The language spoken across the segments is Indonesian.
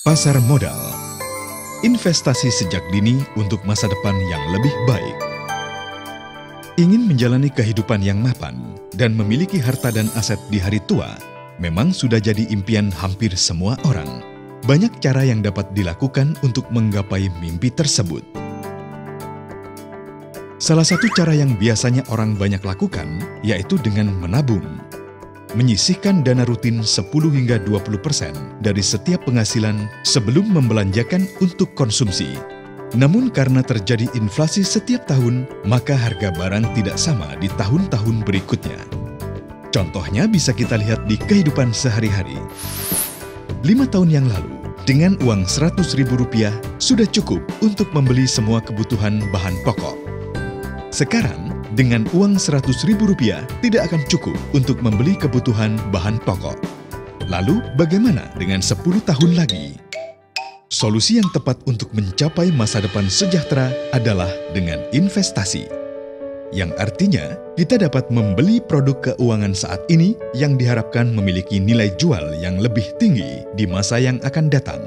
Pasar modal, investasi sejak dini untuk masa depan yang lebih baik. Ingin menjalani kehidupan yang mapan dan memiliki harta dan aset di hari tua memang sudah jadi impian hampir semua orang. Banyak cara yang dapat dilakukan untuk menggapai mimpi tersebut. Salah satu cara yang biasanya orang banyak lakukan yaitu dengan menabung. Menyisihkan dana rutin 10 hingga 20% dari setiap penghasilan sebelum membelanjakan untuk konsumsi. Namun karena terjadi inflasi setiap tahun, maka harga barang tidak sama di tahun-tahun berikutnya. Contohnya bisa kita lihat di kehidupan sehari-hari. 5 tahun yang lalu, dengan uang Rp100.000 sudah cukup untuk membeli semua kebutuhan bahan pokok. Sekarang, dengan uang Rp100.000 tidak akan cukup untuk membeli kebutuhan bahan pokok. Lalu bagaimana dengan 10 tahun lagi? Solusi yang tepat untuk mencapai masa depan sejahtera adalah dengan investasi. Yang artinya, kita dapat membeli produk keuangan saat ini yang diharapkan memiliki nilai jual yang lebih tinggi di masa yang akan datang.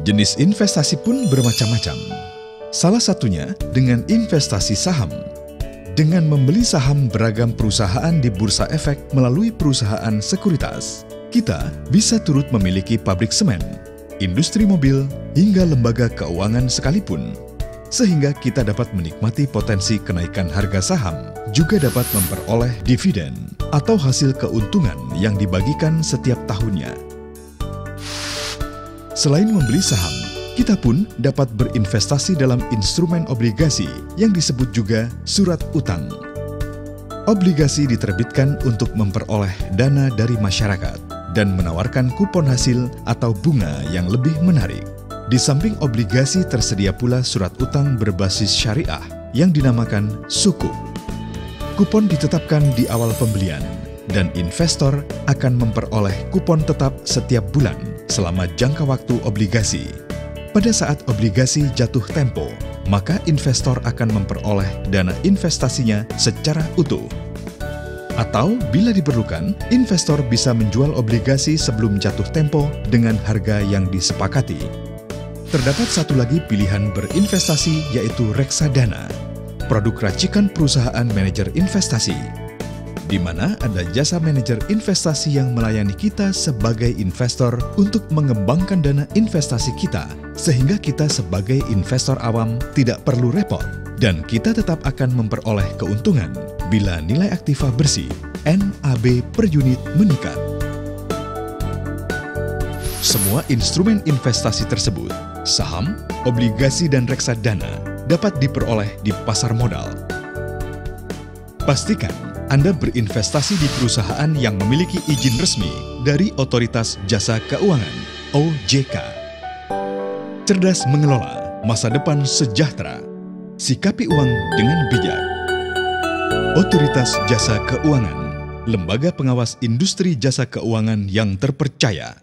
Jenis investasi pun bermacam-macam. Salah satunya dengan investasi saham. Dengan membeli saham beragam perusahaan di bursa efek melalui perusahaan sekuritas, kita bisa turut memiliki pabrik semen, industri mobil, hingga lembaga keuangan sekalipun. Sehingga kita dapat menikmati potensi kenaikan harga saham, juga dapat memperoleh dividen atau hasil keuntungan yang dibagikan setiap tahunnya. Selain membeli saham, kita pun dapat berinvestasi dalam instrumen obligasi yang disebut juga surat utang. Obligasi diterbitkan untuk memperoleh dana dari masyarakat dan menawarkan kupon hasil atau bunga yang lebih menarik. Di samping obligasi tersedia pula surat utang berbasis syariah yang dinamakan sukuk. Kupon ditetapkan di awal pembelian dan investor akan memperoleh kupon tetap setiap bulan selama jangka waktu obligasi. Pada saat obligasi jatuh tempo, maka investor akan memperoleh dana investasinya secara utuh. Atau bila diperlukan, investor bisa menjual obligasi sebelum jatuh tempo dengan harga yang disepakati. Terdapat satu lagi pilihan berinvestasi yaitu reksadana, produk racikan perusahaan manajer investasi, di mana ada jasa manajer investasi yang melayani kita sebagai investor untuk mengembangkan dana investasi kita, sehingga kita sebagai investor awam tidak perlu repot, dan kita tetap akan memperoleh keuntungan bila nilai aktiva bersih NAB per unit meningkat. Semua instrumen investasi tersebut, saham, obligasi, dan reksadana, dapat diperoleh di pasar modal. Pastikan Anda berinvestasi di perusahaan yang memiliki izin resmi dari Otoritas Jasa Keuangan (OJK). Cerdas mengelola masa depan sejahtera. Sikapi uang dengan bijak. Otoritas Jasa Keuangan, lembaga pengawas industri jasa keuangan yang terpercaya.